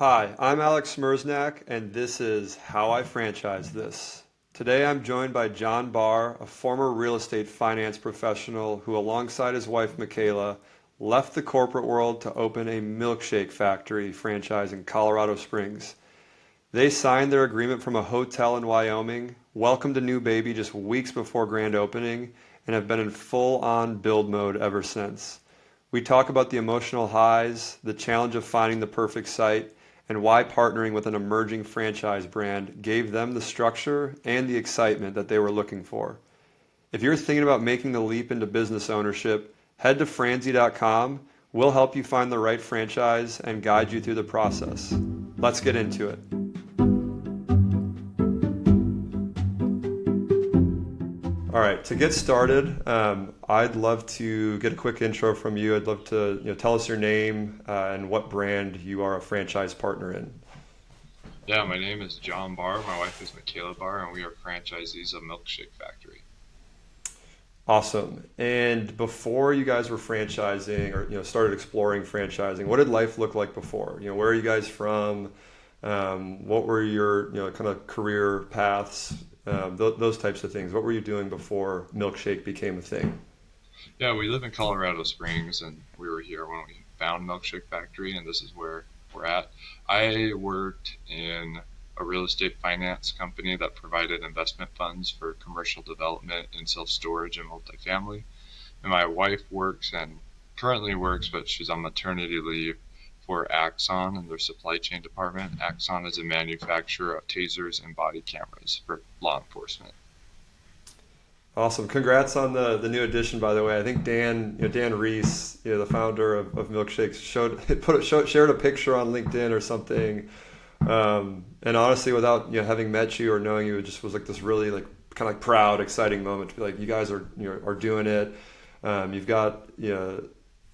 Hi, I'm Alex Smersnak, and this is How I Franchise This. Today I'm joined by Jon Bahr, a former real estate finance professional who, alongside his wife Michaela, left the corporate world to open a Milkshake Factory franchise in Colorado Springs. They signed their agreement from a hotel in Wyoming, welcomed a new baby just weeks before grand opening, and have been in full-on build mode ever since. We talk about the emotional highs, the challenge of finding the perfect site, and why partnering with an emerging franchise brand gave them the structure and the excitement that they were looking for. If you're thinking about making the leap into business ownership, head to franzi.com. We'll help you find the right franchise and guide you through the process. Let's get into it. All right, to get started, I'd love to get a quick intro from you. I'd love to tell us your name and what brand you are a franchise partner in. Yeah, my name is Jon Bahr. My wife is Michaela Bahr, and we are franchisees of Milkshake Factory. Awesome. And before you guys were franchising or started exploring franchising, what did life look like before? Where are you guys from? What were your kind of career paths? Those types of things. What were you doing before Milkshake became a thing? Yeah, we live in Colorado Springs, and we were here when we found Milkshake Factory, and this is where we're at. I worked in a real estate finance company that provided investment funds for commercial development in self-storage and multifamily. And my wife works and currently works, but she's on maternity leave for Axon and their supply chain department. Axon is a manufacturer of tasers and body cameras for law enforcement. Awesome. Congrats on the new addition, by the way. I think Dan Reese, the founder of Milkshakes, shared a picture on LinkedIn or something. And honestly, without having met you or knowing you, it just was like this really like kind of like proud, exciting moment to be like, you guys are are doing it. You've got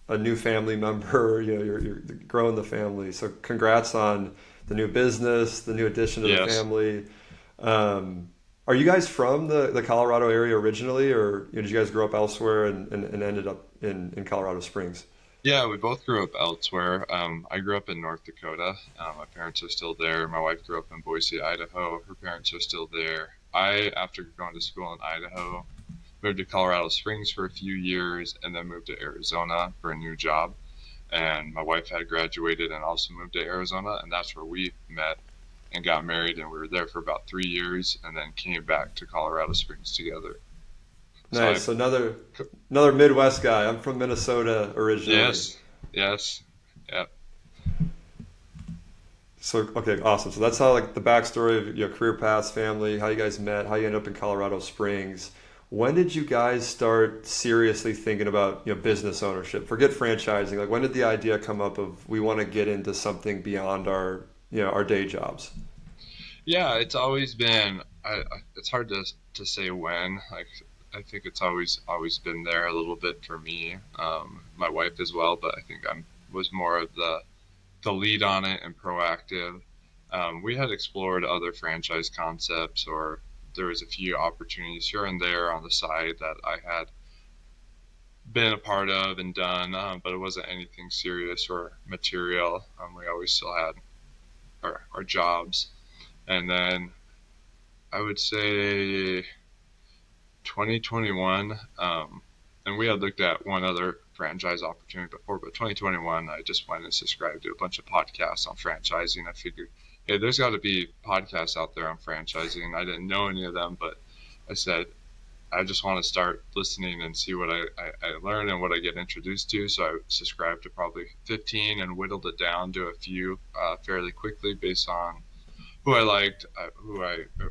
a new family member. You're growing the family. So congrats on the new business, the new addition to the Yes. family. Are you guys from the Colorado area originally, or did you guys grow up elsewhere and ended up in Colorado Springs? Yeah, we both grew up elsewhere. I grew up in North Dakota. My parents are still there. My wife grew up in Boise, Idaho. Her parents are still there. After going to school in Idaho, moved to Colorado Springs for a few years and then moved to Arizona for a new job. And my wife had graduated and also moved to Arizona, and that's where we met and got married. And we were there for about 3 years and then came back to Colorado Springs together. So Nice. Another Midwest guy. I'm from Minnesota originally. yes, yes, yeah. So okay, awesome. So that's how like the backstory of your career paths, family, how you guys met, how you ended up in Colorado Springs. When did you guys start seriously thinking about business ownership? Forget franchising. Like when did the idea come up of we want to get into something beyond our our day jobs? Yeah, it's always been. It's hard to say when. Like, I think it's always been there a little bit for me, my wife as well. But I think I was more of the lead on it and proactive. We had explored other franchise concepts, or there was a few opportunities here and there on the side that I had been a part of and done, but it wasn't anything serious or material. We always still had our jobs, and then I would say 2021, and we had looked at one other franchise opportunity before, but 2021, I just went and subscribed to a bunch of podcasts on franchising. I figured, hey, there's got to be podcasts out there on franchising. I didn't know any of them, but I said, I just want to start listening and see what I learn and what I get introduced to. So I subscribed to probably 15 and whittled it down to a few fairly quickly based on who I liked,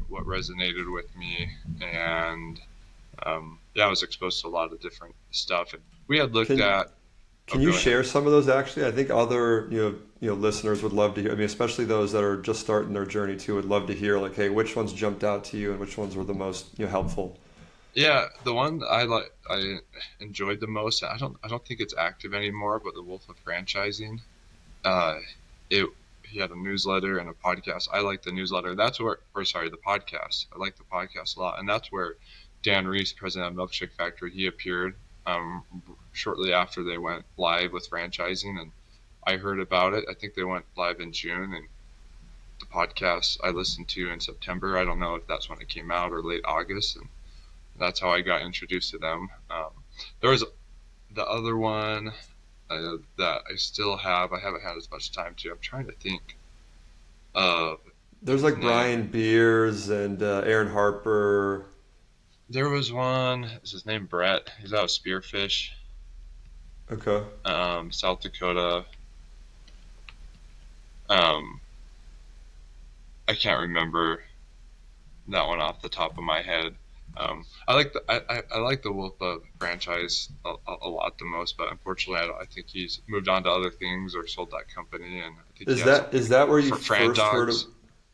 what resonated with me, and yeah, I was exposed to a lot of different stuff. And we had looked Can at. Oh, Can you go ahead. share some of those actually? I think other listeners would love to hear. I mean, especially those that are just starting their journey too, would love to hear like, hey, which ones jumped out to you and which ones were the most helpful. Yeah, the one I enjoyed the most. I don't think it's active anymore, but the Wolf of Franchising. Uh, it He had a newsletter and a podcast. I like the newsletter. That's where, or sorry, the podcast. I like the podcast a lot, and that's where Dan Reese, president of Milkshake Factory, he appeared shortly after they went live with franchising, and I heard about it. I think they went live in June, and the podcast I listened to in September. I don't know if that's when it came out or late August, and that's how I got introduced to them. There was the other one that I still have. I haven't had as much time to. I'm trying to think of There's his like name. Brian Beers and Aaron Harper. There was one. Is his name Brett? He's out of Spearfish, Okay. South Dakota. Um, I can't remember that one off the top of my head. I like the Wolf franchise a lot the most, but unfortunately, I think he's moved on to other things or sold that company, and I think he has Is something that where you for Fran first heard of? Dogs.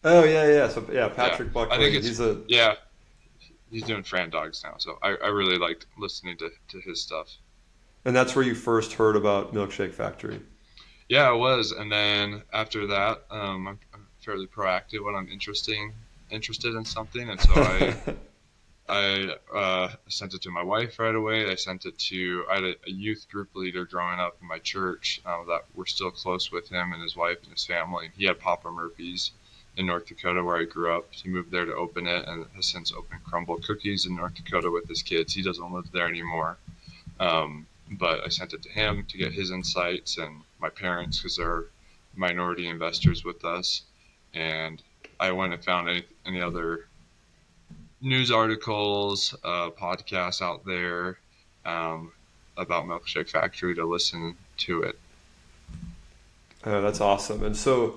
Oh yeah, yeah. So yeah, Yeah, Patrick I think Buckley. it's yeah, he's doing Fran Dogs now, so I really liked listening to his stuff. And that's where you first heard about Milkshake Factory. Yeah, it was, and then after that, I'm fairly proactive when I'm interested in something, and so I sent it to my wife right away. I had a youth group leader growing up in my church that we're still close with him and his wife and his family. He had Papa Murphy's in North Dakota where I grew up. He moved there to open it and has since opened Crumble Cookies in North Dakota with his kids. He doesn't live there anymore. But I sent it to him to get his insights and my parents because they're minority investors with us. And I went and found any other news articles, podcasts out there um, about Milkshake Factory to listen to it. Oh, that's awesome. And so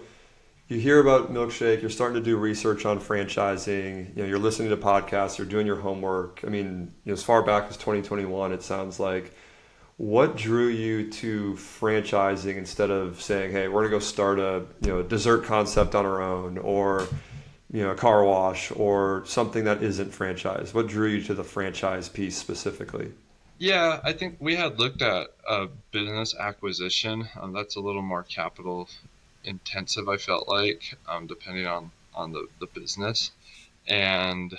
you hear about Milkshake, you're starting to do research on franchising, you're listening to podcasts, you're doing your homework. I mean, as far back as 2021, it sounds like. What drew you to franchising instead of saying, "Hey, we're gonna go start a dessert concept on our own, or a car wash, or something that isn't franchise"? What drew you to the franchise piece specifically? Yeah, I think we had looked at business acquisition. That's a little more capital intensive, I felt like, depending on the business. And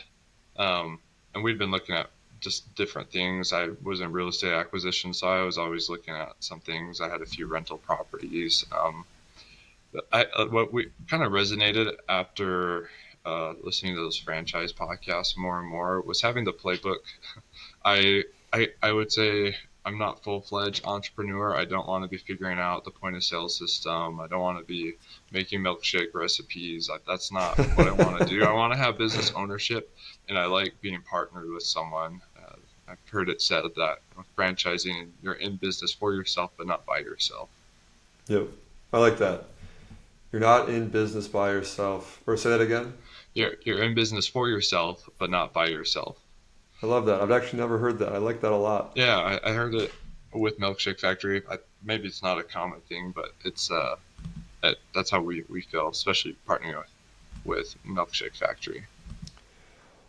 Um, and we'd been looking at just different things. I was in real estate acquisition, so I was always looking at some things. I had a few rental properties. What we kind of resonated after listening to those franchise podcasts more and more was having the playbook. I I would say I'm not full-fledged entrepreneur. I don't want to be figuring out the point of sale system. I don't want to be making milkshake recipes. That's not what I want to do. I want to have business ownership, and I like being partnered with someone. I've heard it said that with franchising, you're in business for yourself, but not by yourself. Yep, I like that. You're not in business by yourself. Or say that again. You're in business for yourself, but not by yourself. I love that. I've actually never heard that. I like that a lot. Yeah, I heard it with Milkshake Factory. Maybe it's not a common thing, but that's how we feel, especially partnering with Milkshake Factory.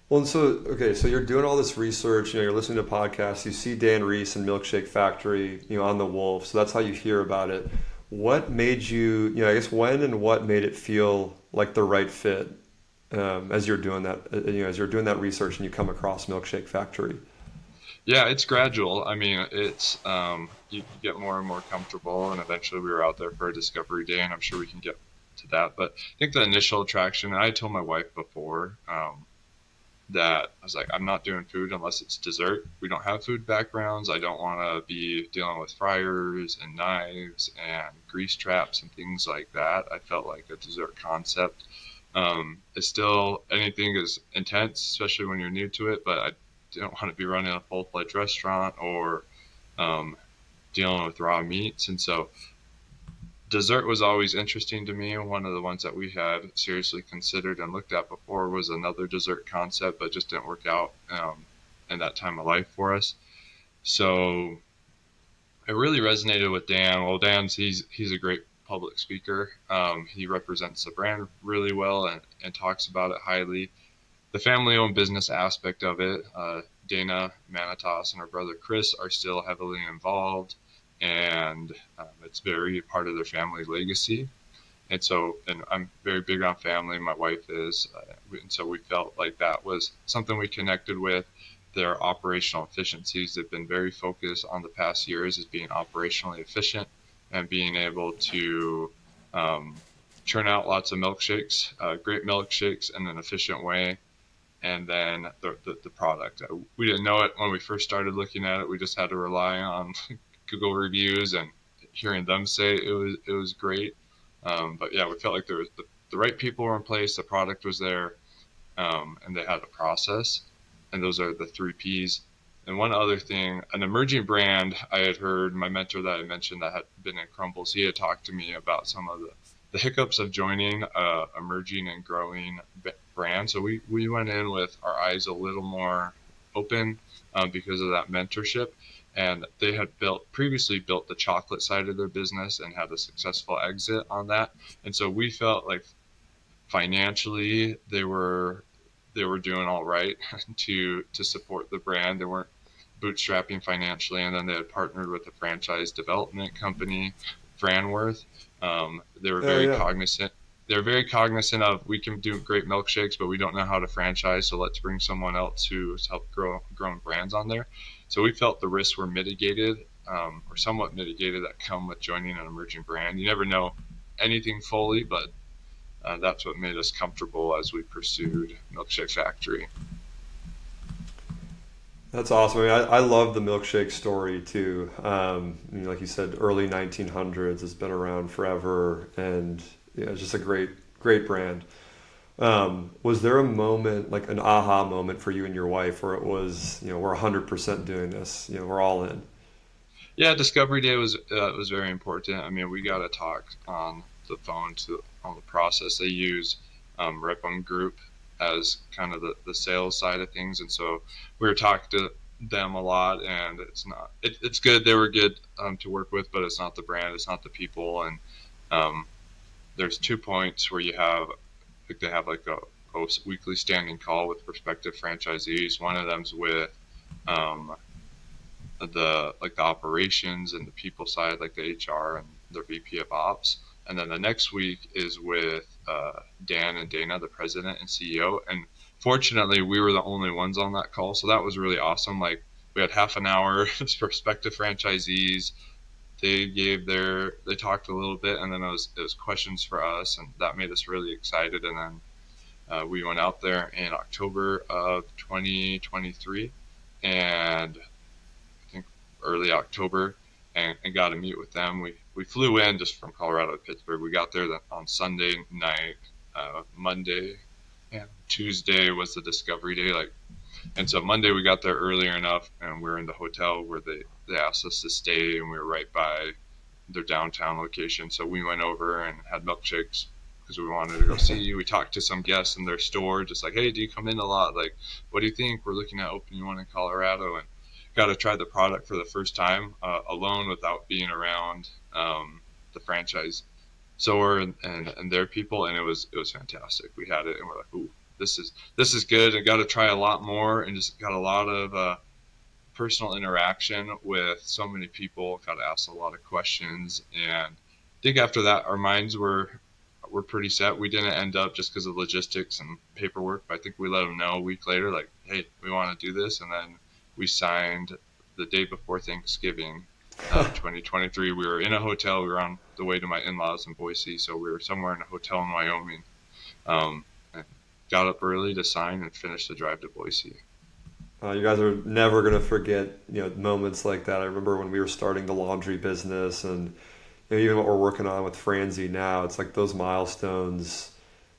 Well, and so okay, so you're doing all this research. You're listening to podcasts. You see Dan Reese and Milkshake Factory, on the Wolf. So that's how you hear about it. What made you, I guess, when and what made it feel like the right fit as you're doing that, as you're doing that research and you come across Milkshake Factory? Yeah, it's gradual. I mean, it's you get more and more comfortable, and eventually we were out there for a discovery day, and I'm sure we can get to that. But I think the initial attraction, and I told my wife before, that I was like, I'm not doing food unless it's dessert. We don't have food backgrounds. I don't want to be dealing with fryers and knives and grease traps and things like that. I felt like a dessert concept is still anything is intense, especially when you're new to it, but I don't want to be running a full-fledged restaurant or um, dealing with raw meats. And so dessert was always interesting to me. One of the ones that we had seriously considered and looked at before was another dessert concept, but just didn't work out in that time of life for us. So it really resonated with Dan. Well, he's a great public speaker. He represents the brand really well and talks about it highly. The family-owned business aspect of it, Dana Manitas and her brother Chris are still heavily involved, and it's very part of their family legacy. And I'm very big on family. My wife is, and so we felt like that was something we connected with. Their operational efficiencies have been very focused on the past years as being operationally efficient, and being able to um, churn out lots of milkshakes, great milkshakes in an efficient way. And then the product. We didn't know it when we first started looking at it. We just had to rely on Google reviews and hearing them say it was great. But yeah, we felt like there was the right people were in place, the product was there, and they had a process. And those are the three P's. And one other thing, an emerging brand, I had heard my mentor that I mentioned that had been in Crumbles, he had talked to me about some of the hiccups of joining emerging and growing brand. So we went in with our eyes a little more open because of that mentorship. And they had previously built the chocolate side of their business and had a successful exit on that. And so we felt like financially they were doing all right to support the brand. They weren't bootstrapping financially, and then they had partnered with a franchise development company, Franworth. They were Oh very yeah. cognizant. They're very cognizant of we can do great milkshakes, but we don't know how to franchise. So let's bring someone else who's helped growing brands on there. So we felt the risks were mitigated, or somewhat mitigated, that come with joining an emerging brand. You never know anything fully, but that's what made us comfortable as we pursued Milkshake Factory. That's awesome. I mean, I love the milkshake story too. Like you said, early 1900s. It's been around forever, and yeah, it's just a great brand. Was there a moment, like an aha moment for you and your wife, where it was, we're 100% doing this, we're all in? Yeah, Discovery Day was very important. I mean, we got to talk on the phone to on the process. They use Ripon Group as kind of the sales side of things, and so we were talking to them a lot. And it's good. They were good to work with, but it's not the brand, it's not the people. And um, there's 2 points where you have like they have like a weekly standing call with prospective franchisees. One of them's with um, the operations and the people side, like the HR and their VP of Ops. And then the next week is with Dan and Dana, the president and CEO. And fortunately, we were the only ones on that call, so that was really awesome. Like we had half an hour as prospective franchisees. They talked a little bit, and then it was questions for us, and that made us really excited. And then we went out there in October of 2023, and I think early October, and got to meet with them. We flew in just from Colorado to Pittsburgh. We got there on Sunday night, Monday, and Tuesday was the discovery day. And so Monday we got there earlier enough, and we were in the hotel where they asked us to stay, and we were right by their downtown location. So we went over and had milkshakes because we wanted to go see. We talked to some guests in their store, just like, hey, do you come in a lot? Like, what do you think? We're looking at opening one in Colorado, and got to try the product for the first time alone without being around the franchise sower and their people, and it was fantastic. We had it, and we're like, ooh, this is good. I got to try a lot more, and just got a lot of personal interaction with so many people. Got to ask a lot of questions, and I think after that, our minds were pretty set. We didn't end up just because of logistics and paperwork, but I think we let them know a week later, like, hey, we want to do this, and then we signed the day before Thanksgiving of 2023. We were in a hotel. We were on the way to my in-laws in Boise, so we were somewhere in a hotel in Wyoming. And got up early to sign and finish the drive to Boise. You guys are never going to forget, moments like that. I remember when we were starting the laundry business, and even what we're working on with Franzi now. It's like those milestones.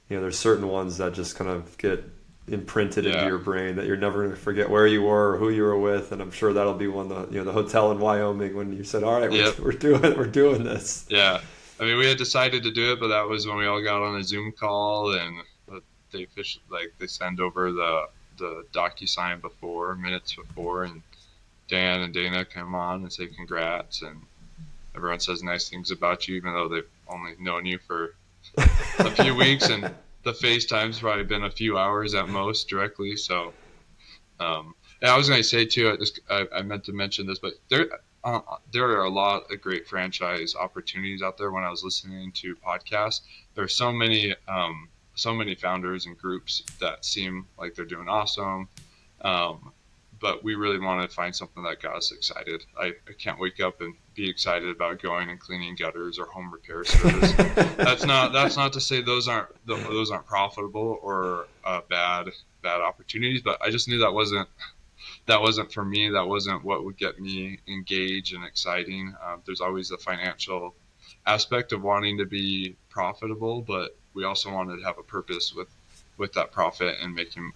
There's certain ones that just kind of get imprinted into Yeah. your brain that you're never going to forget where you were or who you were with. And I'm sure that'll be one, the hotel in Wyoming when you said, "All right, Yep. we're doing this." Yeah. I mean, we had decided to do it, but that was when we all got on a Zoom call, and they send over the DocuSign before, minutes before, and Dan and Dana come on and say congrats, and everyone says nice things about you, even though they've only known you for a few weeks, and the FaceTime's probably been a few hours at most directly. So, and I was going to say too, I meant to mention this, but there are a lot of great franchise opportunities out there. When I was listening to podcasts, there are so many founders and groups that seem like they're doing awesome. Um, but we really wanted to find something that got us excited. I can't wake up and be excited about going and cleaning gutters or home repair service. That's not to say those aren't profitable or bad opportunities, but I just knew that wasn't for me. That wasn't what would get me engaged and exciting. There's always the financial aspect of wanting to be profitable, but we also wanted to have a purpose with that profit and making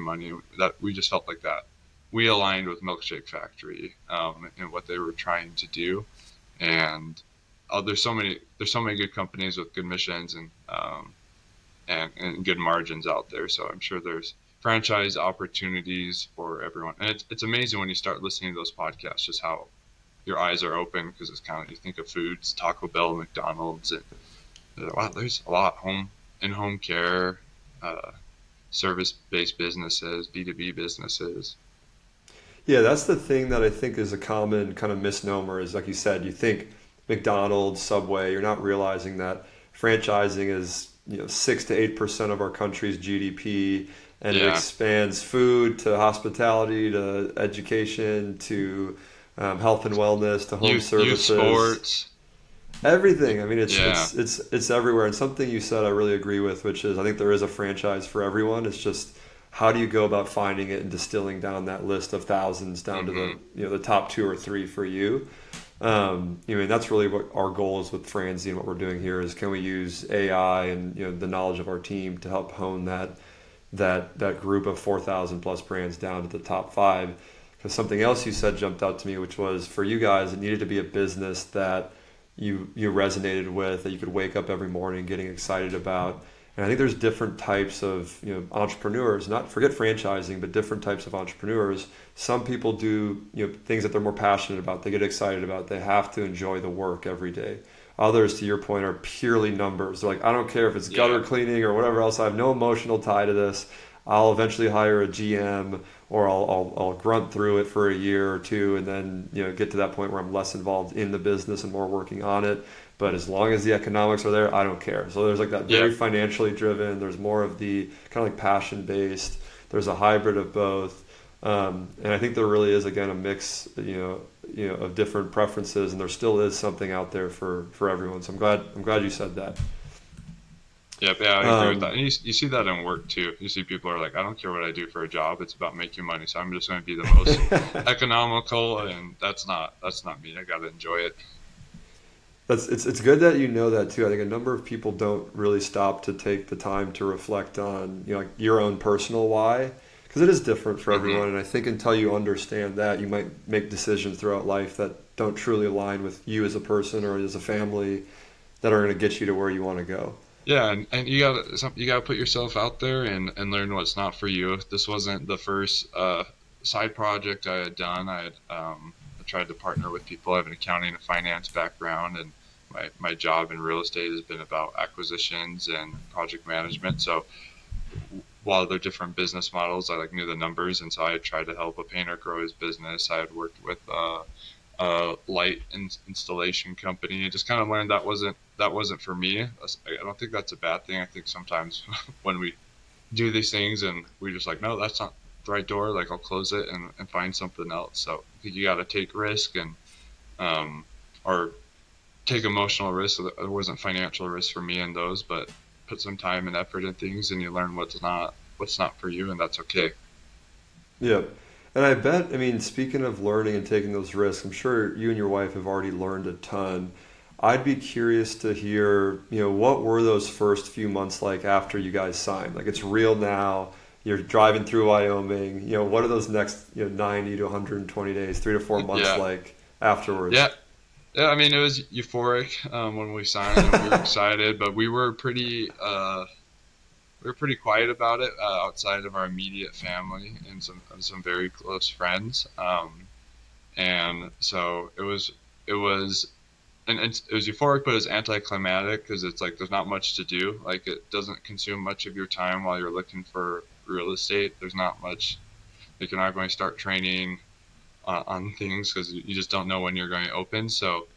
money. That we just felt like that we aligned with Milkshake Factory and what they were trying to do. And there's so many good companies with good missions and good margins out there. So I'm sure there's franchise opportunities for everyone. And it's amazing when you start listening to those podcasts, just how your eyes are open, because it's kind of, you think of foods, Taco Bell, McDonald's, and wow, there's a lot in-home care, uh, service-based businesses, B2B businesses. Yeah, that's the thing that I think is a common kind of misnomer is like you said, you think McDonald's, Subway, you're not realizing that franchising is, 6 to 8% of our country's GDP, and it Yeah, expands food to hospitality to education to health and wellness to home youth services. sports. Everything. I mean, it's Yeah. it's it's it's everywhere. And something you said I really agree with, which is I think there is a franchise for everyone. It's just how do you go about finding it and distilling down that list of thousands down to the Hmm. the top two or three for you. And that's really what our goal is with Franzi and what we're doing here is can we use AI and the knowledge of our team to help hone that group of 4,000 plus brands down to the top five. Because something else you said jumped out to me, which was for you guys, it needed to be a business that you resonated with, that you could wake up every morning getting excited about. And I think there's different types of entrepreneurs, not forget franchising, but different types of entrepreneurs. Some people do things that they're more passionate about, they get excited about, they have to enjoy the work every day. Others, to your point, are purely numbers. They're like, I don't care if it's Yeah. gutter cleaning or whatever else. I have no emotional tie to this. I'll eventually hire a GM or I'll grunt through it for a year or two and then get to that point where I'm less involved in the business and more working on it. But as long as the economics are there, I don't care. So there's like that very Yep. financially driven. There's more of the kind of like passion based. There's a hybrid of both. And I think there really is again a mix, of different preferences, and there still is something out there for everyone. So I'm glad you said that. Yep. Yeah, I agree with that. Um, And you see that in work too. You see people are like, I don't care what I do for a job. It's about making money. So I'm just going to be the most economical, and that's not me. I got to enjoy it. it's good that you know that too. I think a number of people don't really stop to take the time to reflect on like your own personal why, because it is different for Hmm. everyone. And I think until you understand that, you might make decisions throughout life that don't truly align with you as a person or as a family that are going to get you to where you want to go. Yeah, and you gotta put yourself out there and learn what's not for you. This wasn't the first side project I had done. I tried to partner with people. I have an accounting and finance background, and my job in real estate has been about acquisitions and project management. So while they're different business models, I like knew the numbers, and so I tried to help a painter grow his business. I had worked with light installation company. I just kind of learned that wasn't for me. I don't think that's a bad thing. I think sometimes when we do these things and we just like, no, that's not the right door. Like I'll close it and find something else. So I think you got to take risk and um, or take emotional risk. So there wasn't financial risk for me in those, but put some time and effort in things, and you learn what's not for you, and that's okay. Yeah. And I bet, I mean, speaking of learning and taking those risks, I'm sure you and your wife have already learned a ton. I'd be curious to hear, what were those first few months like after you guys signed? Like it's real now. You're driving through Wyoming. What are those next, 90 to 120 days, 3 to 4 months Yeah, like afterwards? yeah. Yeah, I mean, it was euphoric when we signed, and we were excited, but we were pretty quiet about it outside of our immediate family and some very close friends. And so it was and it was euphoric, but it was anticlimactic because it's like there's not much to do. Like it doesn't consume much of your time while you're looking for real estate. There's not much. Like you're not going to start training on things because you just don't know when you're going to open. So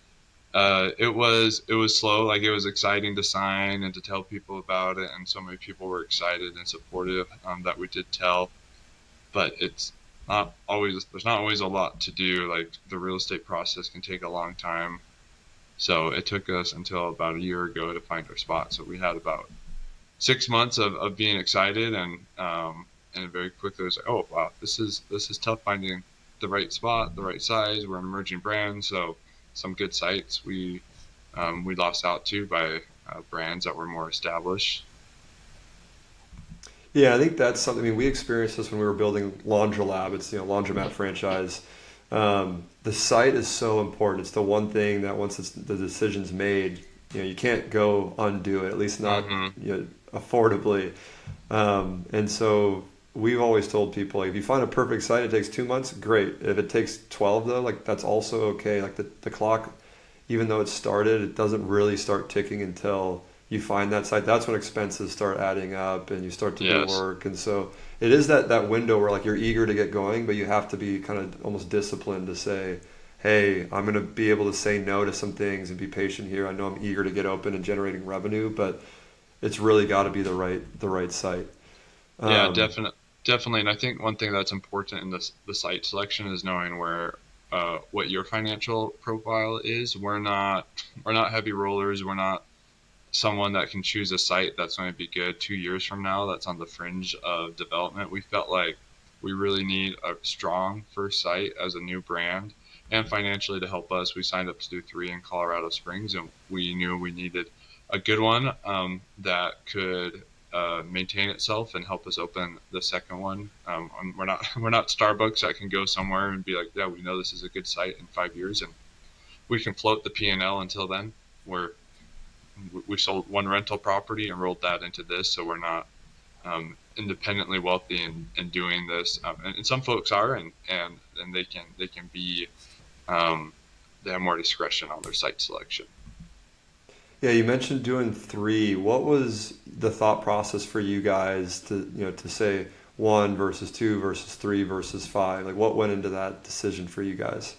it was slow. Like it was exciting to sign and to tell people about it, and so many people were excited and supportive that we did tell. But not always there's not always a lot to do. Like the real estate process can take a long time. So it took us until about a year ago to find our spot. So we had about 6 months of being excited and very quickly it was like, oh wow, this is tough finding the right spot, the right size. We're an emerging brand, so some good sites we lost out to by brands that were more established. Yeah, I think that's something. I mean, we experienced this when we were building Laundrolab. It's laundromat franchise. The site is so important. It's the one thing that once the decision's made, you can't go undo it. At least not Hmm. affordably. And so we've always told people, like, if you find a perfect site, it takes 2 months. Great. If it takes 12 though, like that's also okay. Like the clock, even though it's started, it doesn't really start ticking until you find that site. That's when expenses start adding up and you start to do Yes. work. And so it is that window where like you're eager to get going, but you have to be kind of almost disciplined to say, hey, I'm going to be able to say no to some things and be patient here. I know I'm eager to get open and generating revenue, but it's really got to be the right site. Yeah, Um, definitely. And I think one thing that's important in the site selection is knowing where what your financial profile is. We're not heavy rollers. We're not someone that can choose a site that's going to be good 2 years from now. That's on the fringe of development. We felt like we really need a strong first site as a new brand and financially to help us. We signed up to do three in Colorado Springs, and we knew we needed a good one that could maintain itself and help us open the second one. We're not we're not Starbucks that can go somewhere and be like, yeah, we know this is a good site in 5 years, and we can float the P&L until then. We're we sold one rental property and rolled that into this, so we're not independently wealthy in doing this. And some folks are, and they can be they have more discretion on their site selection. yeah, you mentioned doing three. What was the thought process for you guys to say one versus two versus three versus five? Like what went into that decision for you guys?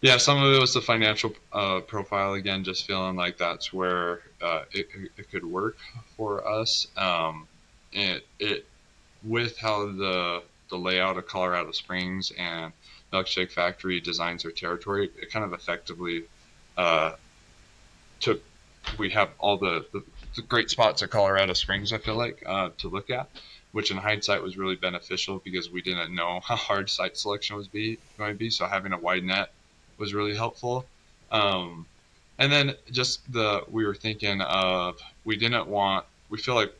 Yeah, some of it was the financial profile again, just feeling like that's where it could work for us. It with how the layout of Colorado Springs and Milkshake Factory designs their territory, it kind of effectively uh, took. We have all the great spots at Colorado Springs. I feel like to look at, which in hindsight was really beneficial because we didn't know how hard site selection was be going to be. So having a wide net was really helpful. Um, and then just we were thinking of we didn't want. We feel like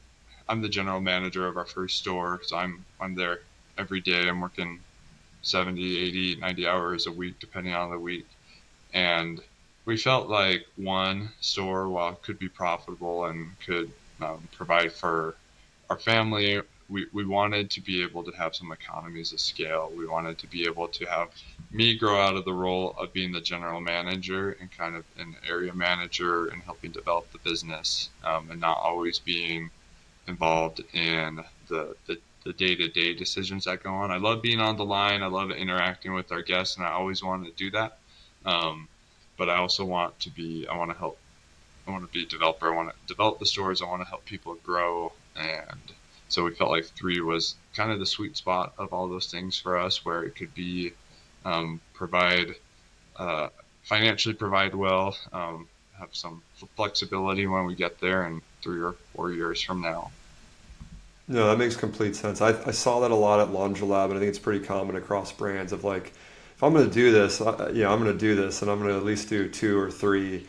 I'm the general manager of our first store, so I'm there every day. I'm working 70, 80, 90 hours a week, depending on the week. And we felt like one store, while it could be profitable and could provide for our family, we wanted to be able to have some economies of scale. We wanted to be able to have me grow out of the role of being the general manager and kind of an area manager and helping develop the business, and not always being involved in the day-to-day decisions that go on. I love being on the line. I love interacting with our guests, and I always wanted to do that. Um, but I also want to be. I want to help. I want to be a developer. I want to develop the stores. I want to help people grow, and so we felt like three was kind of the sweet spot of all those things for us, where it could be provide uh, financially provide well, have some flexibility when we get there in 3 or 4 years from now. No, that makes complete sense. I saw that a lot at Laundrolab, and I think it's pretty common across brands of like, if I'm going to do this, I'm going to do this, and I'm going to at least do two or three.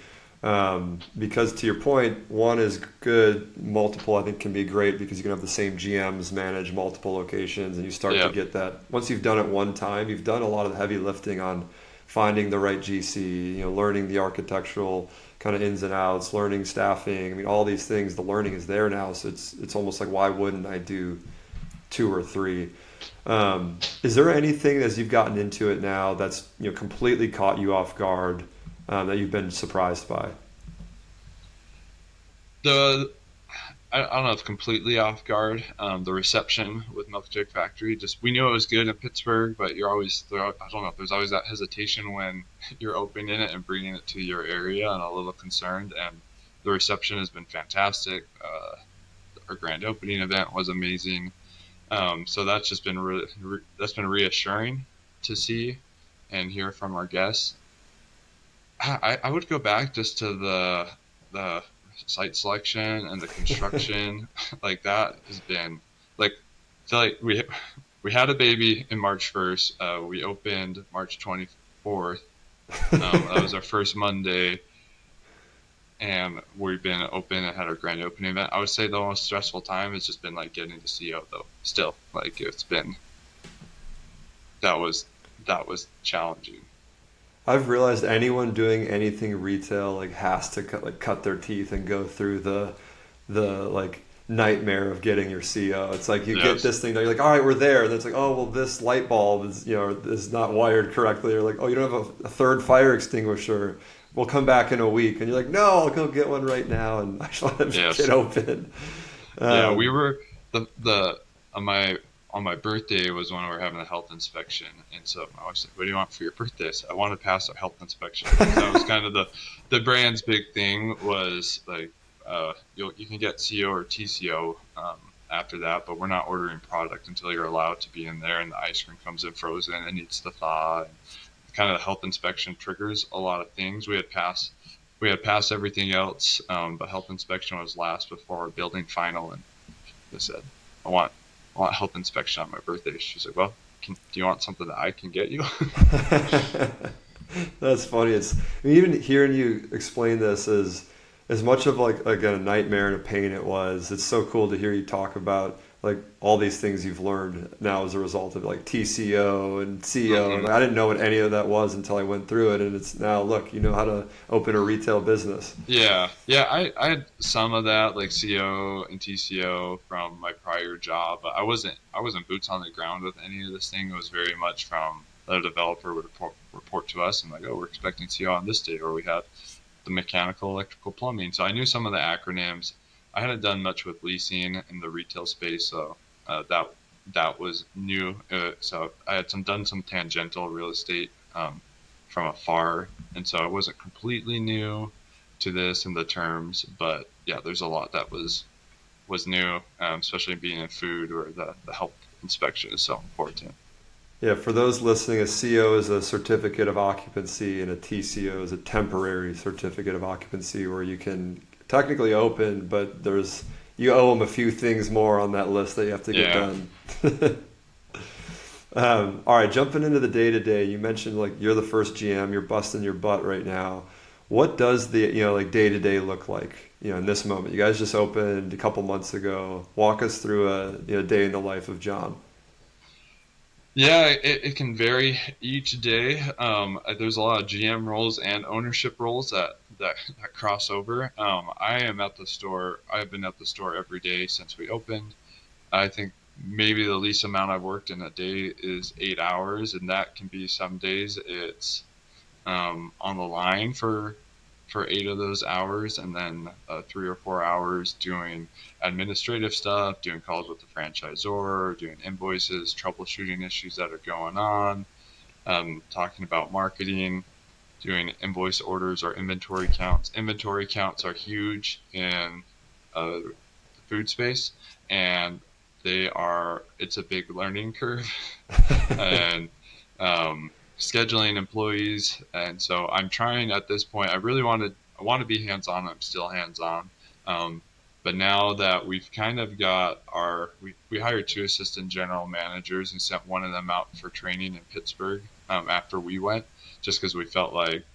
Because to your point, one is good. Multiple, I think, can be great because you can have the same GMs manage multiple locations, and you start to Yeah. get that. Once you've done it one time, you've done a lot of the heavy lifting on finding the right GC, learning the architectural kind of ins and outs, learning staffing. I mean, all these things, the learning is there now. So it's almost like, why wouldn't I do two or three? Is there anything as you've gotten into it now that's completely caught you off guard, that you've been surprised by? The I don't know if completely off guard. The reception with Milkshake Factory, just we knew it was good in Pittsburgh, but you're always there. I don't know. There's always that hesitation when you're opening it and bringing it to your area, and a little concerned. And the reception has been fantastic. Our grand opening event was amazing. So that's just been that's been reassuring to see and hear from our guests. I would go back just to the site selection and the construction. Like that has been like I feel like we had a baby in March 1st. We opened March 24th. That was our first Monday, and we've been open and had our grand opening event. I would say the most stressful time has just been like getting the CO though. Still, like it's been that was that was challenging. I've realized anyone doing anything retail like has to cut their teeth and go through the like nightmare of getting your CO. It's like you get Yes. this thing that you're like, all right, we're there, and it's like, oh well, this light bulb is is not wired correctly, or like, oh, you don't have a third fire extinguisher. We'll come back in a week, and you're like, no, I'll go get one right now, and I just want to get Yes. open. Yeah, we Um, were the on my birthday was when we were having a health inspection, and so I was like, "What do you want for your birthday?" So I want to pass a health inspection because that was kind of the brand's big thing was like you can get CO or TCO after that, but we're not ordering product until you're allowed to be in there, and the ice cream comes in frozen and needs to thaw. And kind of the health inspection triggers a lot of things. We had passed everything else, but health inspection was last before our building final, and they said, I want I want health inspection on my birthday. She's like, well, do you want something that I can get you? That's funny. I mean, even hearing you explain this is as much of like a nightmare and a pain it was. It's so cool to hear you talk about like all these things you've learned now as a result of like TCO and CO. And hmm like, I didn't know what any of that was until I went through it, and it's now look, you know how to open a retail business. Yeah, yeah. I had some of that like CO and TCO from my prior job, but I wasn't boots on the ground with any of this thing. It was very much from the developer would report to us and like, oh, we're expecting CO on this date, or we had the mechanical, electrical, plumbing. So I knew some of the acronyms. I hadn't done much with leasing in the retail space, so that was new. So I had done some tangential real estate from afar, and so I wasn't completely new to this and the terms. But yeah, there's a lot that was new, especially being in food where the health inspection is so important. Yeah, for those listening, a CO is a certificate of occupancy, and a TCO is a temporary certificate of occupancy where you can technically open, but you owe them a few things more on that list that you have to get Yeah. done. All right, jumping into the day to day, you mentioned like you're the first GM, you're busting your butt right now. What does the like day to day look like? In this moment, you guys just opened a couple months ago. Walk us through a day in the life of John. Yeah, it can vary each day. There's a lot of GM roles and ownership roles that cross over. I am at the store. I've been at the store every day since we opened. I think maybe the least amount I've worked in a day is 8 hours, and that can be some days it's on the line for 8 of those hours, and then 3 or 4 hours doing administrative stuff, doing calls with the franchisor, doing invoices, troubleshooting issues that are going on, talking about marketing, doing invoice orders or inventory counts. Inventory counts are huge in the food space, and it's a big learning curve. And scheduling employees. And so I'm trying at this point. I want to be hands on. I'm still hands on. Um, but now that we've kind of got we hired two assistant general managers and sent one of them out for training in Pittsburgh after we went, just because we felt like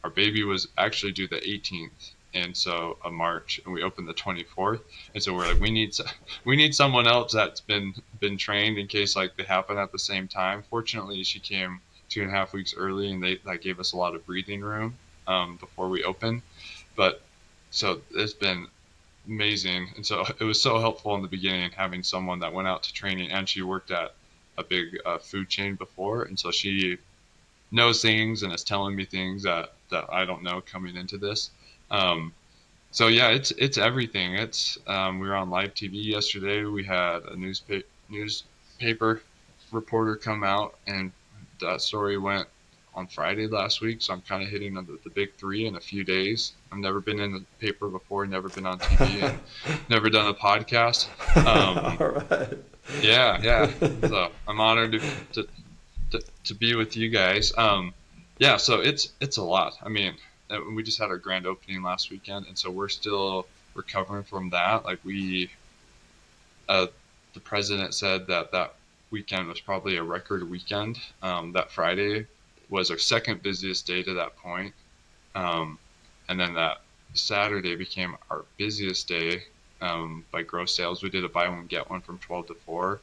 our baby was actually due the 18th. And so of March, and we opened the 24th, and so we're like, we need someone else that's been trained in case like they happen at the same time. Fortunately, she came 2.5 weeks early, and they that gave us a lot of breathing room before we opened. But so it's been amazing, and so it was so helpful in the beginning having someone that went out to training, and she worked at a big food chain before, and so she knows things and is telling me things that I don't know coming into this. Um, so yeah, it's everything. We were on live TV yesterday. We had a newspaper reporter come out, and that story went on Friday last week. So I'm kind of hitting the big three in a few days. I've never been in the paper before, never been on TV, and never done a podcast. Um, All right. Yeah, yeah. So I'm honored to to be with you guys. Yeah, so it's a lot. I mean, we just had our grand opening last weekend, and so we're still recovering from that. Like uh, the president said that that weekend was probably a record weekend. That Friday was our second busiest day to that point, um, and then that Saturday became our busiest day by gross sales. We did a buy one get one from 12 to 4,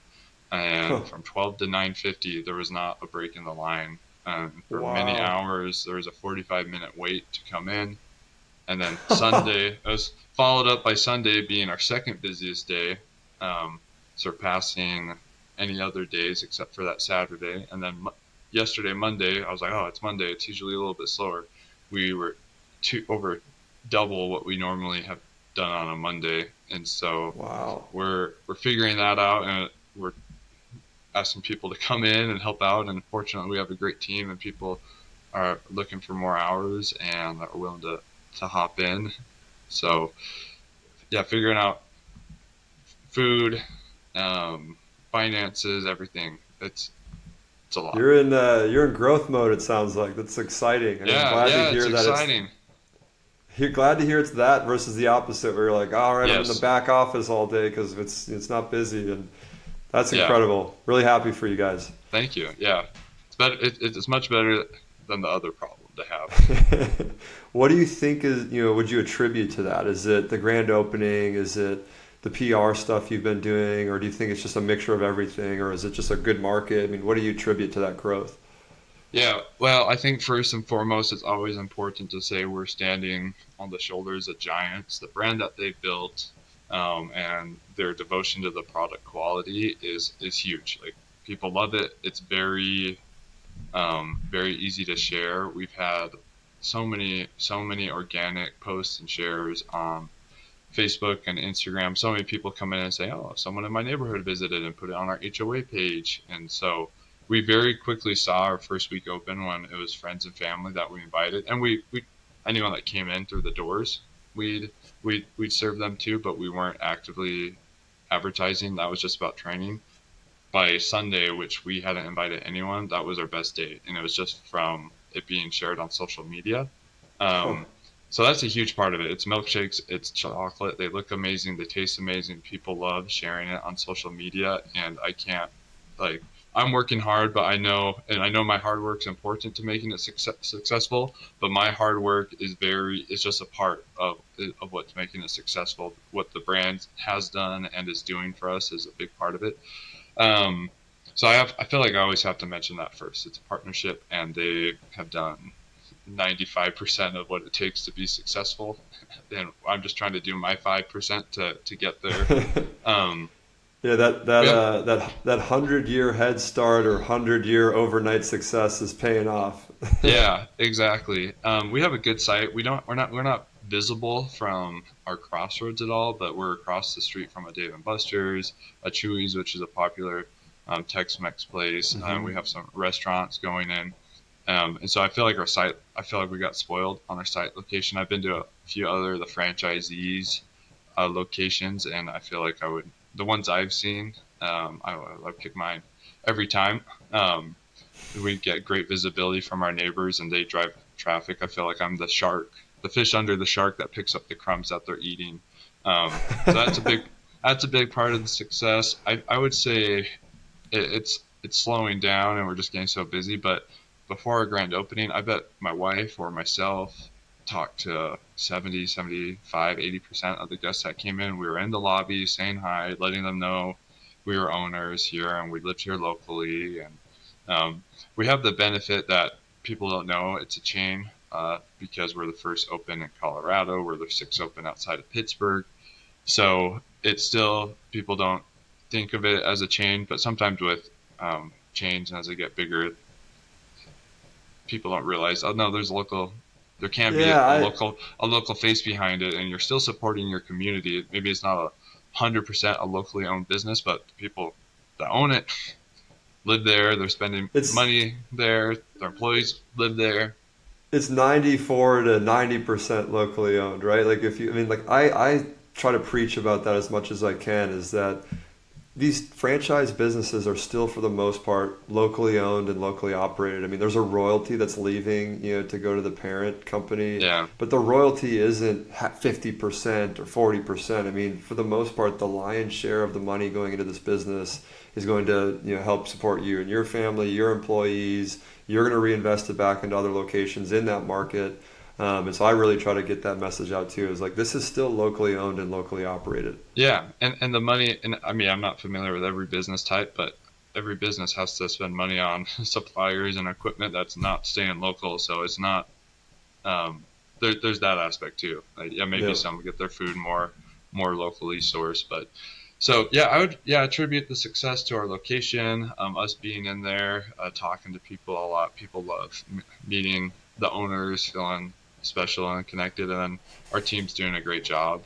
and from 12 to 9:50 there was not a break in the line. For many Wow. hours there was a 45-minute wait to come in, and then Sunday it was followed up by Sunday being our second busiest day, um, surpassing any other days except for that Saturday. And then yesterday, Monday, I was like, oh, it's Monday. It's usually a little bit slower. We were over double what we normally have done on a Monday, and so Wow. we're figuring that out, and we're asking people to come in and help out. And fortunately, we have a great team, and people are looking for more hours and are willing to hop in. So yeah, figuring out food, um, finances, everything. It's a lot. You're in growth mode, it sounds like. That's exciting. And I'm Yeah, glad to yeah, it's hear that it's exciting. you're glad to hear it's that versus the opposite where you're like, all right, I'm in the Yes, back office all day because it's not busy, and that's yeah. incredible. Really happy for you guys. Thank you. Yeah, it's better. It's much better than the other problem to have. What do you think would you attribute to that? Is it the grand opening? Is it the PR stuff you've been doing? Or do you think it's just a mixture of everything? Or is it just a good market? I mean, what do you attribute to that growth? Yeah, well, I think first and foremost, it's always important to say we're standing on the shoulders of giants. The brand that they built, and their devotion to the product quality is huge. Like people love it. It's very easy to share. We've had so many organic posts and shares on Facebook and Instagram. So many people come in and say, "Oh, someone in my neighborhood visited and put it on our HOA page." And so we very quickly saw our first week open when it was friends and family that we invited, and we anyone that came in through the doors, we'd serve them too, but we weren't actively advertising. That was just about training. By Sunday, which we hadn't invited anyone, that was our best day, and it was just from it being shared on social media. Huh. Um, so that's a huge part of it. It's milkshakes, it's chocolate. They look amazing, they taste amazing. People love sharing it on social media, and I can't like I'm working hard, but I know my hard work is important to making it successful. But my hard work is just a part of what's making it successful. What the brand has done and is doing for us is a big part of it. Um, so I feel like I always have to mention that first. It's a partnership, and they have done 95% of what it takes to be successful, and I'm just trying to do my 5% to get there. Um, Yeah, we have that 100-year head start or 100-year overnight success is paying off. Yeah, exactly. We have a good site. We're not visible from our crossroads at all, but we're across the street from a Dave and Buster's, a Chewy's, which is a popular Tex-Mex place. We Hmm. have some restaurants going in. And so I feel like I feel like we got spoiled on our site location. I've been to a few other the franchisees locations, and I feel like the ones I've seen, I pick mine every time. Um, we get great visibility from our neighbors, and they drive traffic. I feel like I'm the shark, the fish under the shark that picks up the crumbs that they're eating. So that's a big part of the success. I would say it's slowing down, and we're just getting so busy. But before our grand opening, I bet my wife or myself talked to 70, 75, 80% of the guests that came in. We were in the lobby saying hi, letting them know we were owners here and we lived here locally. And um, we have the benefit that people don't know it's a chain, because we're the first open in Colorado. We're the sixth open outside of Pittsburgh. So it's still, people don't think of it as a chain, but sometimes with chains, as they get bigger, people don't realize, oh no, there can be Yeah, a I local face behind it, and you're still supporting your community. Maybe it's not 100% a locally owned business, but the people that own it live there. They're spending it's money there. Their employees live there. it's 94 to 90% locally owned, right? Like if you, I mean, like I try to preach about that as much as I can. Is that these franchise businesses are still for the most part locally owned and locally operated. I mean, there's a royalty that's leaving, to go to the parent company, Yeah. but the royalty isn't 50% or 40%. I mean, for the most part, the lion's share of the money going into this business is going to, help support you and your family, your employees. You're going to reinvest it back into other locations in that market. And so I really try to get that message out too. Is like this is still locally owned and locally operated. Yeah, and the money, and I mean, I'm not familiar with every business type, but every business has to spend money on suppliers and equipment that's not staying local. So it's not, um, there's that aspect too. Like, yeah, maybe Yeah. some get their food more locally sourced, but so yeah, I would yeah attribute the success to our location, us being in there, talking to people a lot. People love meeting the owners, feeling special and connected, and then our team's doing a great job.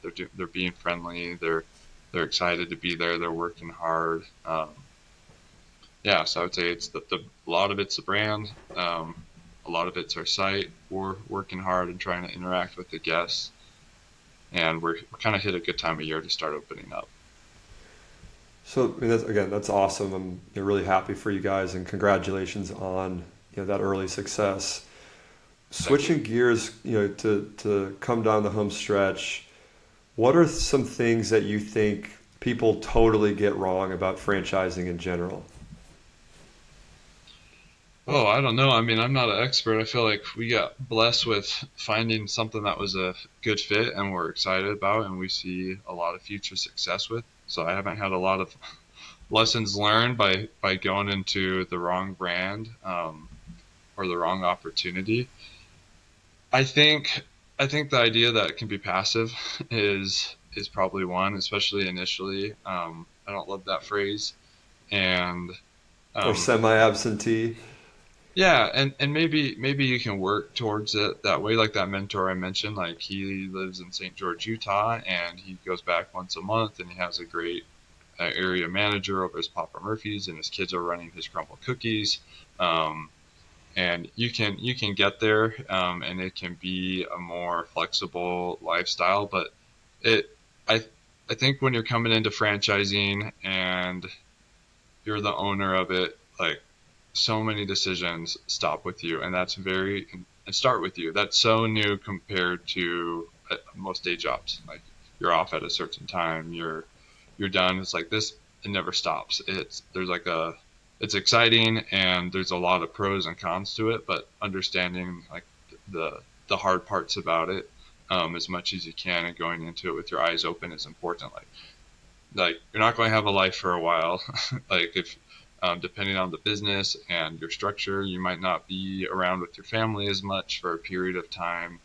They're being friendly. They're excited to be there. They're working hard. Yeah, so I would say it's a lot of it's the brand. A lot of it's our site. We're working hard and trying to interact with the guests, and we're kind of hit a good time of year to start opening up. So I mean, that's awesome. I'm really happy for you guys, and congratulations on that early success. Thank you. Switching gears, to come down the home stretch, what are some things that you think people totally get wrong about franchising in general? Oh, I don't know. I mean, I'm not an expert. I feel like we got blessed with finding something that was a good fit and we're excited about and we see a lot of future success with. So I haven't had a lot of lessons learned by going into the wrong brand, or the wrong opportunity. I think I think the idea that it can be passive is probably one, especially initially. I don't love that phrase, and Or um, semi-absentee? yeah, and maybe you can work towards it that way. Like that mentor I mentioned, like he lives in St. George, Utah, and he goes back once a month, and he has a great area manager over his Papa Murphy's, and his kids are running his crumble cookies. Um, and you can get there, and it can be a more flexible lifestyle. But it, I, I think when you're coming into franchising and you're the owner of it, like so many decisions stop with you, and that's very and start with you. That's so new compared to most day jobs. Like you're off at a certain time, you're done. It's like this. It never stops. There's like a it's exciting and there's a lot of pros and cons to it, but understanding like the hard parts about it, as much as you can, and going into it with your eyes open is important. Like you're not going to have a life for a while. Like if depending on the business and your structure, you might not be around with your family as much for a period of time.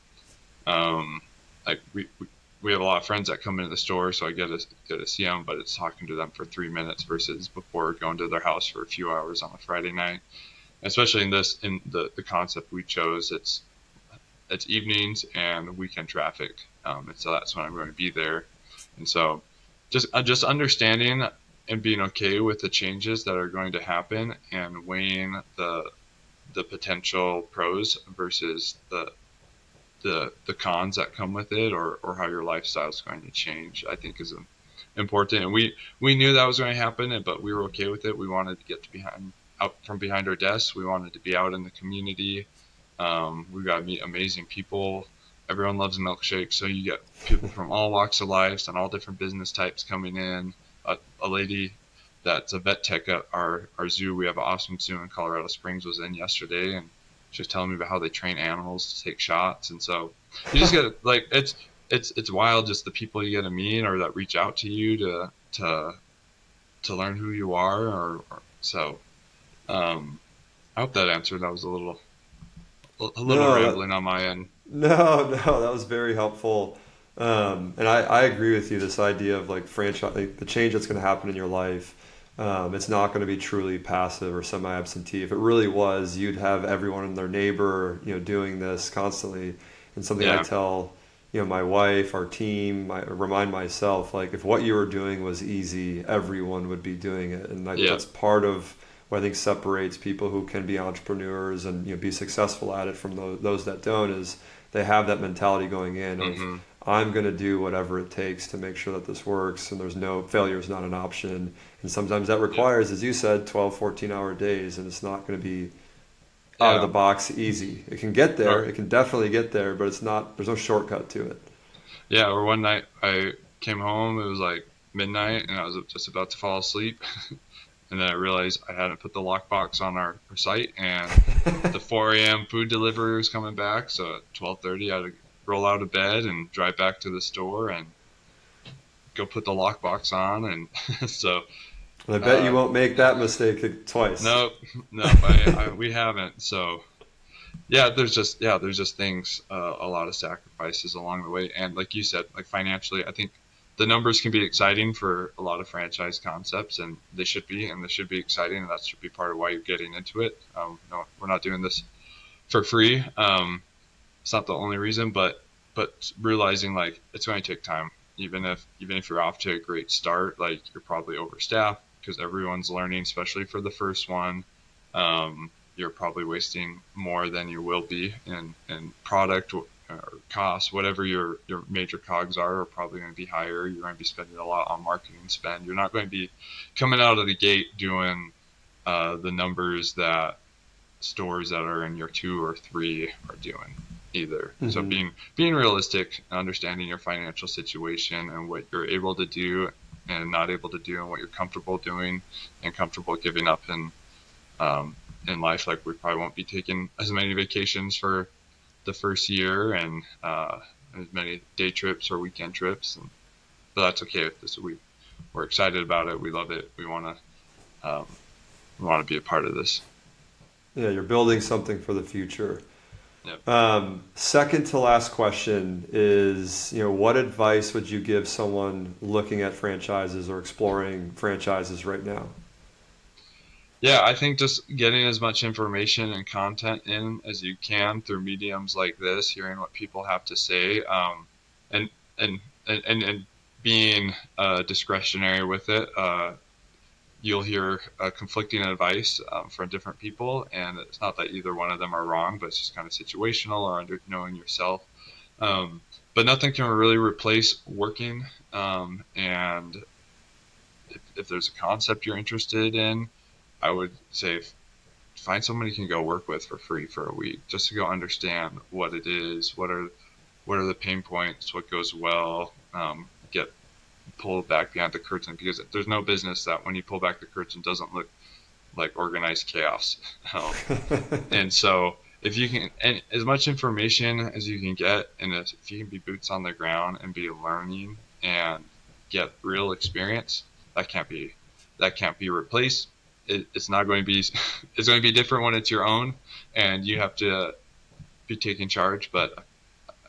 Um, like we have a lot of friends that come into the store, so I get to see them, but it's talking to them for 3 minutes versus before going to their house for a few hours on a Friday night. Especially in the concept we chose, it's evenings and weekend traffic, and so that's when I'm going to be there. And so just understanding and being okay with the changes that are going to happen and weighing the potential pros versus the cons that come with it, or how your lifestyle is going to change, I think is important. And we knew that was going to happen, but we were okay with it. We wanted to get to behind out from behind our desks. We wanted to be out in the community. We got to meet amazing people. Everyone loves milkshakes, so you get people from all walks of life and all different business types coming in. A lady that's a vet tech at our zoo. We have an awesome zoo in Colorado Springs, was in yesterday, and she was telling me about how they train animals to take shots. And so you just gotta like it's wild just the people you get to meet or that reach out to you to to learn who you are, or so. I hope that answered. That was a little No, that rambling on my end. no, no, that was very helpful. And I agree with you. This idea of like franchise, like the change that's going to happen in your life, it's not going to be truly passive or semi-absentee. If it really was, you'd have everyone and their neighbor, doing this constantly. And something I Yeah. tell, my wife, our team, remind myself, like if what you were doing was easy, everyone would be doing it. And Yeah. that's part of what I think separates people who can be entrepreneurs and be successful at it from those that don't is they have that mentality going in of Hmm. I'm going to do whatever it takes to make sure that this works and there's no failure is not an option. And sometimes that Yeah. requires, as you said, 12, 14-hour days, and it's not going to be out of the Yeah. box easy. It can get Or, there, it can definitely get there, but it's not, there's no shortcut to it. yeah. Or one night I came home, it was like midnight, and I was just about to fall asleep. And then I realized I hadn't put the lockbox on our site, and the 4 a.m. food delivery was coming back. So at 12:30, I had to roll out of bed and drive back to the store and go put the lockbox on. And so, And I bet you uh, won't make that mistake twice. nope, nope, we haven't. So yeah, there's just things, a lot of sacrifices along the way. And like you said, like financially, I think the numbers can be exciting for a lot of franchise concepts, and they should be exciting, and that should be part of why you're getting into it. No, we're not doing this for free. It's not the only reason, but realizing like it's going to take time. Even if you're off to a great start, like you're probably overstaffed because everyone's learning, especially for the first one. You're probably wasting more than you will be in product or costs, whatever your major cogs are probably going to be higher. You're going to be spending a lot on marketing spend. You're not going to be coming out of the gate doing the numbers that stores that are in year 2 or 3 are doing either. So Hmm. being realistic, understanding your financial situation and what you're able to do and not able to do, and what you're comfortable doing and comfortable giving up um, in life. Like we probably won't be taking as many vacations for the first year, and as many day trips or weekend trips, but that's okay. With this, we're excited about it. We love it. Um, we want to be a part of this. Yeah, you're building something for the future. Yep. Second to last question is, what advice would you give someone looking at franchises or exploring franchises right now? Yeah, I think just getting as much information and content in as you can through mediums like this, hearing what people have to say, and and and being discretionary with it. You'll hear conflicting advice from different people, and it's not that either one of them are wrong, but it's just kind of situational or under knowing yourself. Um, but nothing can really replace working. And if there's a concept you're interested in, I would say find someone you can go work with for free for a week, just to go understand what it is, what are the pain points, what goes well, get pulled back behind the curtain, because there's no business that when you pull back the curtain doesn't look like organized chaos. And so if you can, and as much information as you can get, and if you can be boots on the ground and be learning and get real experience, that can't be that can't be replaced. It's not going to be it's going to be different when it's your own and you have to be taking charge. But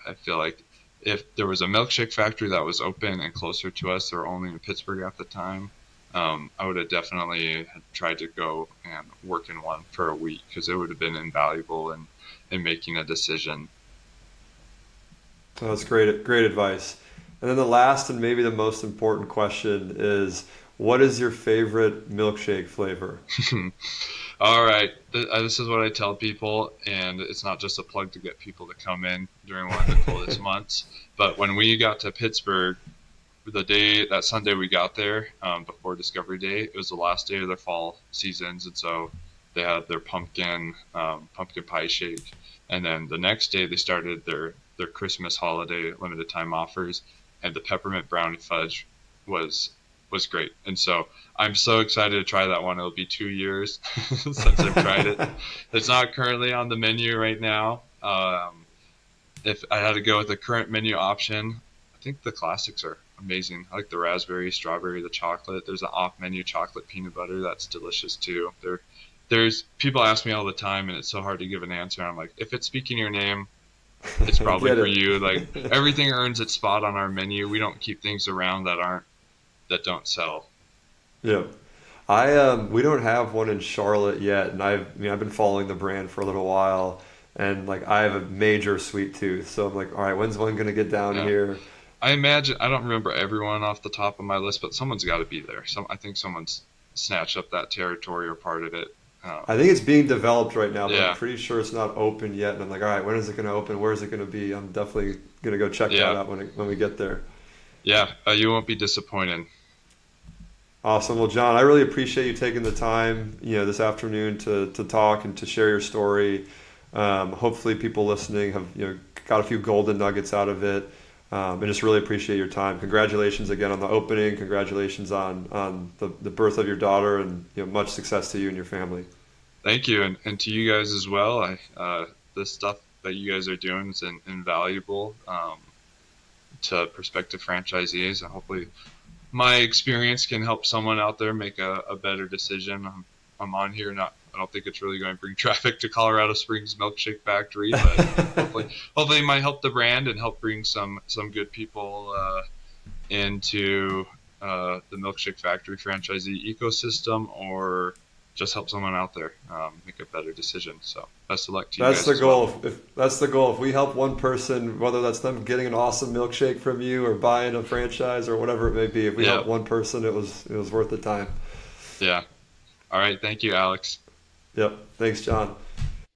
I feel like if there was a milkshake factory that was open and closer to us, they were only in Pittsburgh at the time, I would have definitely tried to go and work in one for a week, because it would have been invaluable in making a decision. Oh, that's great advice. And then the last and maybe the most important question is, what is your favorite milkshake flavor? All right, this is what I tell people, and it's not just a plug to get people to come in during one of the coldest months. But when we got to Pittsburgh, that Sunday we got there, before Discovery Day, it was the last day of their fall seasons, and so they had their pumpkin pie shake, and then the next day they started their Christmas holiday limited time offers, and the peppermint brownie fudge was was great. And so I'm so excited to try that one. It'll be 2 years since I've tried it. It's not currently on the menu right now. If I had to go with the current menu option, I think the classics are amazing. I like the raspberry, strawberry, the chocolate. There's an off-menu chocolate peanut butter that's delicious too. There's people ask me all the time, and it's so hard to give an answer. I'm like, if it's speaking your name, it's probably Get for it. you. Like everything earns its spot on our menu. We don't keep things around that don't sell. Yeah. We don't have one in Charlotte yet, and I've been following the brand for a little while, and like I have a major sweet tooth, so I'm like, all right, when's one gonna get down Yeah. here? I imagine I don't remember everyone off the top of my list, but someone's got to be there. I think someone's snatched up that territory or part of it. I think it's being developed right now, but I'm Yeah, pretty sure it's not open yet. And I'm like, all right, when is it going to open? Where is it going to be? I'm definitely going to go check that yeah, out when we get there. yeah. You won't be disappointed. Awesome. Well, John, I really appreciate you taking the time, this afternoon to talk and to share your story. Hopefully, people listening have got a few golden nuggets out of it. And just really appreciate your time. Congratulations again on the opening. Congratulations on the birth of your daughter, and much success to you and your family. Thank you, and to you guys as well. The stuff that you guys are doing is invaluable to prospective franchisees, and hopefully my experience can help someone out there make a better decision. I'm on here. I don't think it's really going to bring traffic to Colorado Springs Milkshake Factory, but hopefully it might help the brand and help bring some good people into the Milkshake Factory franchisee ecosystem, or just help someone out there make a better decision. So best of luck to you That's guys the as well. goal. If that's the goal, if we help one person, whether that's them getting an awesome milkshake from you or buying a franchise or whatever it may be, if we Yeah, help one person, it was worth the time. yeah. All right. Thank you, Alex. Yep. Thanks, John.